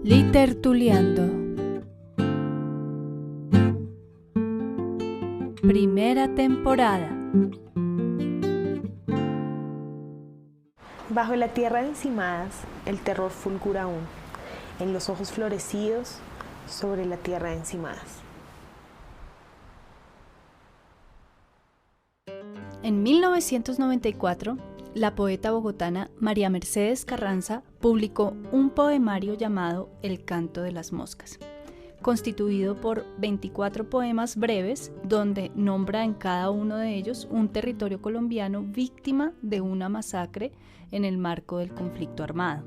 Litertuliando. Primera temporada. Bajo la tierra de encimadas, el terror fulgura aún, en los ojos florecidos sobre la tierra de encimadas. En 1994, la poeta bogotana María Mercedes Carranza publicó un poemario llamado El canto de las moscas, constituido por 24 poemas breves donde nombra en cada uno de ellos un territorio colombiano víctima de una masacre en el marco del conflicto armado.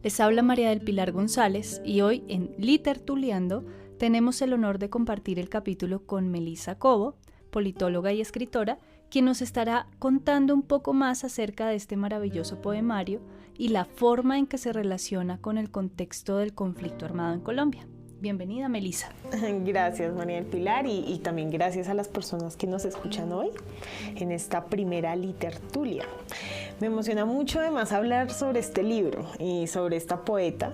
Les habla María del Pilar González y hoy en Litertuliando tenemos el honor de compartir el capítulo con Melissa Cobo, politóloga y escritora, quien nos estará contando un poco más acerca de este maravilloso poemario y la forma en que se relaciona con el contexto del conflicto armado en Colombia. Bienvenida, Melissa. Gracias, María del Pilar, y también gracias a las personas que nos escuchan hoy en esta primera litertulia. Me emociona mucho además hablar sobre este libro y sobre esta poeta,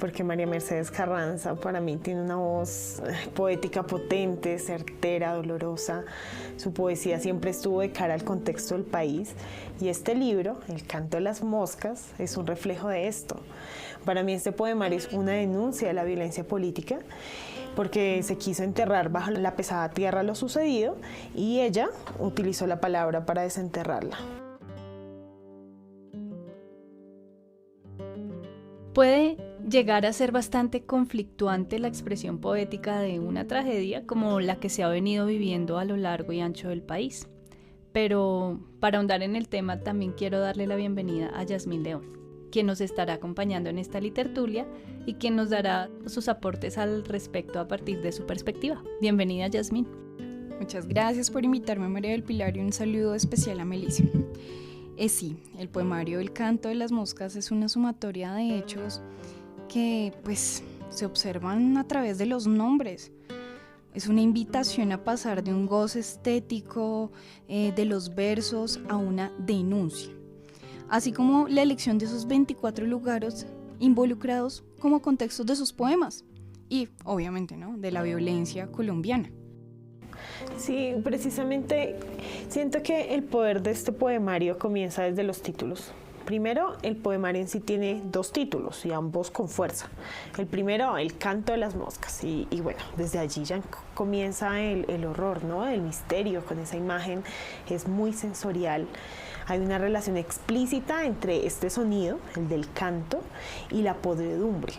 porque María Mercedes Carranza para mí tiene una voz poética potente, certera, dolorosa. Su poesía siempre estuvo de cara al contexto del país y este libro, El canto de las moscas, es un reflejo de esto. Para mí este poemario es una denuncia de la violencia política porque se quiso enterrar bajo la pesada tierra lo sucedido y ella utilizó la palabra para desenterrarla. Puede llegar a ser bastante conflictuante la expresión poética de una tragedia como la que se ha venido viviendo a lo largo y ancho del país. Pero para ahondar en el tema también quiero darle la bienvenida a Yasmín León, quien nos estará acompañando en esta litertulia y quien nos dará sus aportes al respecto a partir de su perspectiva. Bienvenida, Yasmín. Muchas gracias por invitarme, María del Pilar, y un saludo especial a Melissa. Sí, el poemario El canto de las moscas es una sumatoria de hechos que se observan a través de los nombres. Es una invitación a pasar de un goce estético de los versos a una denuncia, así como la elección de esos 24 lugares involucrados como contextos de sus poemas y, obviamente, ¿no?, de la violencia colombiana. Sí, precisamente siento que el poder de este poemario comienza desde los títulos. Primero, el poemario en sí tiene dos títulos y ambos con fuerza. El primero, El canto de las moscas, y bueno, desde allí ya comienza el horror, ¿no?, el misterio con esa imagen, es muy sensorial. Hay una relación explícita entre este sonido, el del canto, y la podredumbre.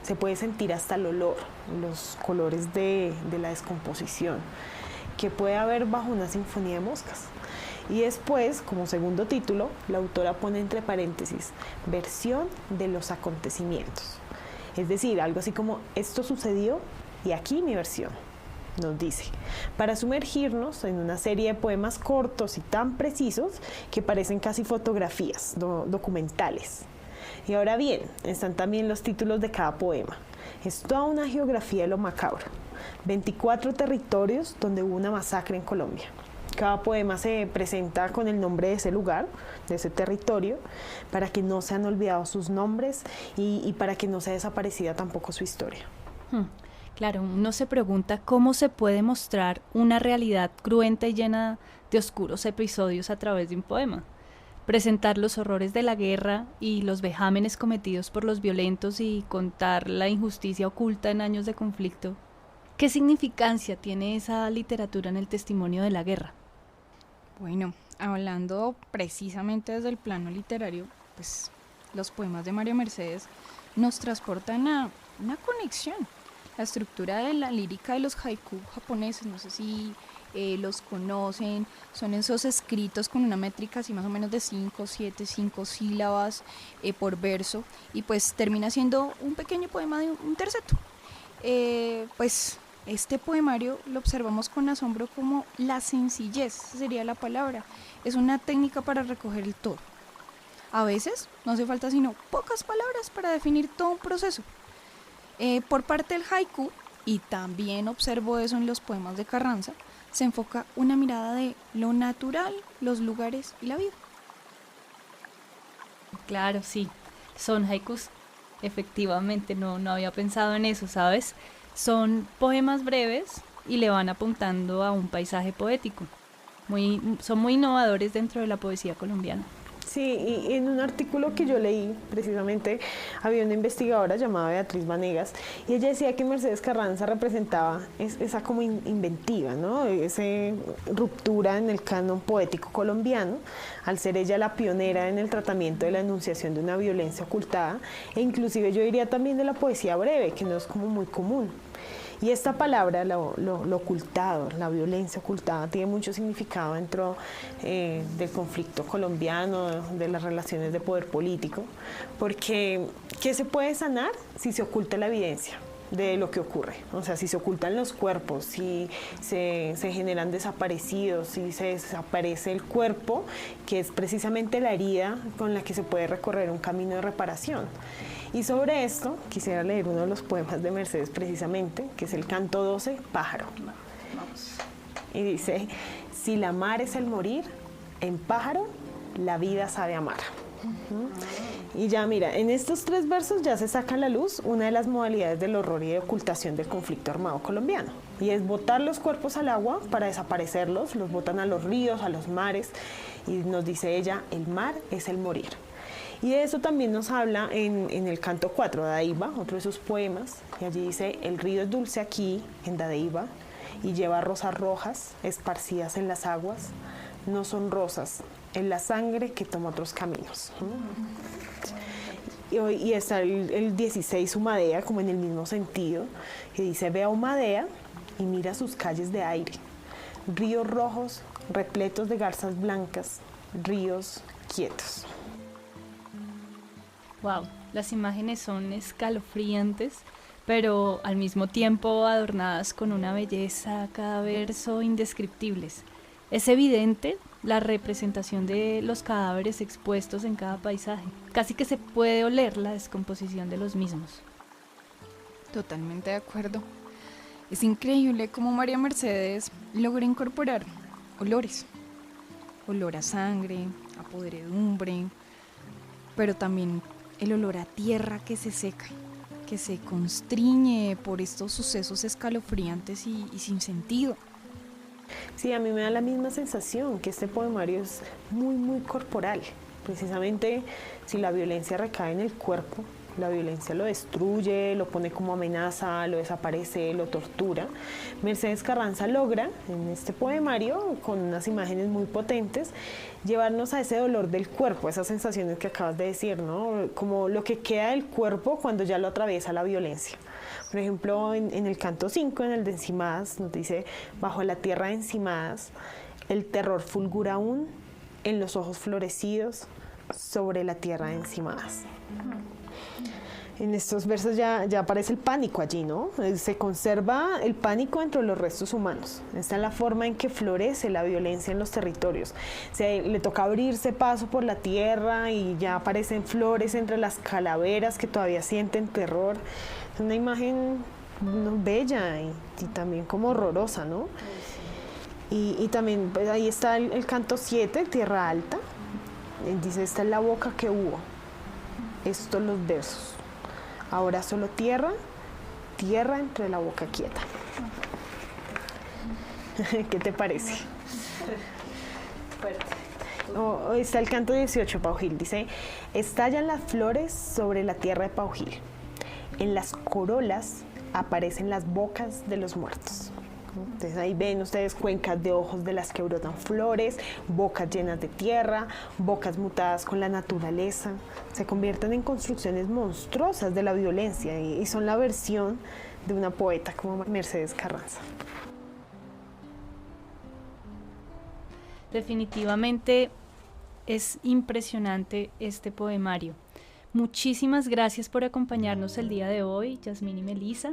Se puede sentir hasta el olor, los colores de la descomposición que puede haber bajo una sinfonía de moscas. Y después, como segundo título, la autora pone entre paréntesis, versión de los acontecimientos. Es decir, algo así como, esto sucedió y aquí mi versión, nos dice, para sumergirnos en una serie de poemas cortos y tan precisos que parecen casi fotografías documentales. Y ahora bien, están también los títulos de cada poema. Es toda una geografía de lo macabro. 24 territorios donde hubo una masacre en Colombia. Cada poema se presenta con el nombre de ese lugar, de ese territorio, para que no sean olvidados sus nombres y para que no sea desaparecida tampoco su historia. Claro, uno se pregunta cómo se puede mostrar una realidad cruenta y llena de oscuros episodios a través de un poema. Presentar los horrores de la guerra y los vejámenes cometidos por los violentos y contar la injusticia oculta en años de conflicto. ¿Qué significancia tiene esa literatura en el testimonio de la guerra? Bueno, hablando precisamente desde el plano literario, los poemas de María Mercedes nos transportan a una conexión. La estructura de la lírica de los haiku japoneses, no sé si los conocen, son esos escritos con una métrica así más o menos de 5, 7, 5 sílabas por verso, y termina siendo un pequeño poema de un terceto. Este poemario lo observamos con asombro como la sencillez, sería la palabra. Es una técnica para recoger el todo. A veces no hace falta sino pocas palabras para definir todo un proceso. Por parte del haiku, y también observo eso en los poemas de Carranza, se enfoca una mirada de lo natural, los lugares y la vida. Claro, sí, son haikus. Efectivamente, no había pensado en eso, ¿sabes? Son poemas breves y le van apuntando a un paisaje poético. Son muy innovadores dentro de la poesía colombiana. Sí, y en un artículo que yo leí, precisamente, había una investigadora llamada Beatriz Vanegas, y ella decía que Mercedes Carranza representaba esa como inventiva, ¿no? Esa ruptura en el canon poético colombiano, al ser ella la pionera en el tratamiento de la enunciación de una violencia ocultada, e inclusive yo diría también de la poesía breve, que no es como muy común. Y esta palabra, lo ocultado, la violencia ocultada, tiene mucho significado dentro del conflicto colombiano, de las relaciones de poder político, porque ¿qué se puede sanar si se oculta la evidencia de lo que ocurre? O sea, si se ocultan los cuerpos, si se generan desaparecidos, si se desaparece el cuerpo, que es precisamente la herida con la que se puede recorrer un camino de reparación. Y sobre esto quisiera leer uno de los poemas de Mercedes precisamente, que es el canto 12, Pájaro. Vamos. Y dice: si la mar es el morir, en pájaro la vida sabe amar. Y ya mira, en estos 3 versos ya se saca a la luz una de las modalidades del horror y de ocultación del conflicto armado colombiano. Y es botar los cuerpos al agua para desaparecerlos, los botan a los ríos, a los mares, y nos dice ella, el mar es el morir. Y de eso también nos habla en el canto 4, Dadeiva, otro de sus poemas, y allí dice: el río es dulce aquí, en Dadeiva, y lleva rosas rojas esparcidas en las aguas, no son rosas, es la sangre que toma otros caminos. Y está el 16, Humadea, como en el mismo sentido, que dice: ve a Humadea y mira sus calles de aire, ríos rojos repletos de garzas blancas, ríos quietos. Wow, las imágenes son escalofriantes, pero al mismo tiempo adornadas con una belleza cada verso indescriptibles. Es evidente la representación de los cadáveres expuestos en cada paisaje. Casi que se puede oler la descomposición de los mismos. Totalmente de acuerdo. Es increíble cómo María Mercedes logra incorporar olores. Olor a sangre, a podredumbre, pero también el olor a tierra que se seca, que se constriñe por estos sucesos escalofriantes y sin sentido. Sí, a mí me da la misma sensación, que este poemario es muy corporal. Precisamente si la violencia recae en el cuerpo, la violencia lo destruye, lo pone como amenaza, lo desaparece, lo tortura. Mercedes Carranza logra, en este poemario, con unas imágenes muy potentes, llevarnos a ese dolor del cuerpo, esas sensaciones que acabas de decir, ¿no? Como lo que queda del cuerpo cuando ya lo atraviesa la violencia. Por ejemplo, en el canto 5, en el de Encimadas, nos dice: bajo la tierra de Encimadas, el terror fulgura aún en los ojos florecidos sobre la tierra de Encimadas. En estos versos ya aparece el pánico allí, ¿no? Se conserva el pánico entre los restos humanos. Esta es la forma en que florece la violencia en los territorios. Le toca abrirse paso por la tierra y ya aparecen flores entre las calaveras que todavía sienten terror. Es una imagen bella y también como horrorosa, ¿no? Y también pues, ahí está el canto 7, Tierra Alta. Dice: esta es la boca que hubo. Estos los versos. Ahora solo tierra, tierra entre la boca quieta. ¿Qué te parece? Está el canto 18, Paujil. Dice: estallan las flores sobre la tierra de Paujil. En las corolas aparecen las bocas de los muertos. Entonces ahí ven ustedes cuencas de ojos de las que brotan flores, bocas llenas de tierra, bocas mutadas con la naturaleza. Se convierten en construcciones monstruosas de la violencia y son la versión de una poeta como Mercedes Carranza. Definitivamente es impresionante este poemario. Muchísimas gracias por acompañarnos el día de hoy, Yasmín y Melissa.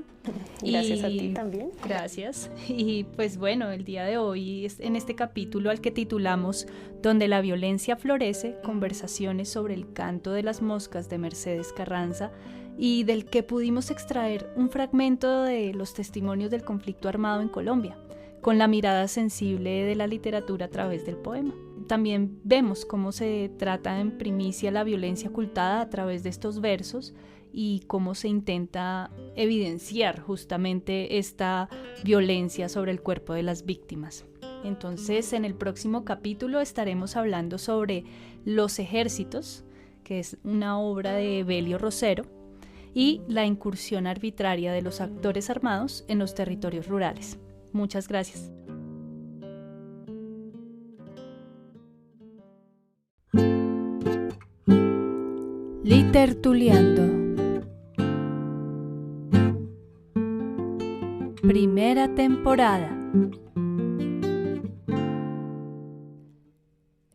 Gracias a ti también. Gracias. Y pues bueno, el día de hoy en este capítulo al que titulamos Donde la violencia florece, conversaciones sobre el canto de las moscas de Mercedes Carranza, y del que pudimos extraer un fragmento de los testimonios del conflicto armado en Colombia, con la mirada sensible de la literatura a través del poema. también vemos cómo se trata en primicia la violencia ocultada a través de estos versos y cómo se intenta evidenciar justamente esta violencia sobre el cuerpo de las víctimas. Entonces, en el próximo capítulo estaremos hablando sobre Los Ejércitos, que es una obra de Evelio Rosero, y la incursión arbitraria de los actores armados en los territorios rurales. Muchas gracias. Litertuliando. Primera temporada.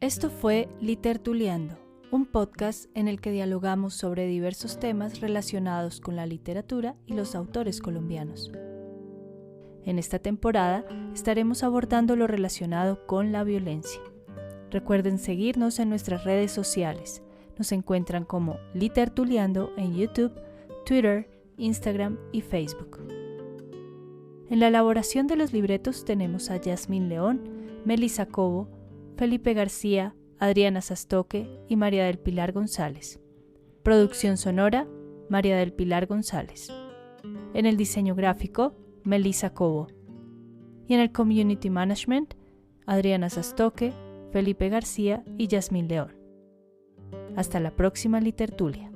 Esto fue Litertuliando, un podcast en el que dialogamos sobre diversos temas relacionados con la literatura y los autores colombianos. En esta temporada estaremos abordando lo relacionado con la violencia. Recuerden seguirnos en nuestras redes sociales. Nos encuentran como Litertuliando en YouTube, Twitter, Instagram y Facebook. En la elaboración de los libretos tenemos a Yasmín León, Melissa Cobo, Felipe García, Adriana Sastoque y María del Pilar González. Producción sonora, María del Pilar González. En el diseño gráfico, Melissa Cobo. Y en el Community Management, Adriana Sastoque, Felipe García y Yasmín León. Hasta la próxima Litertulia.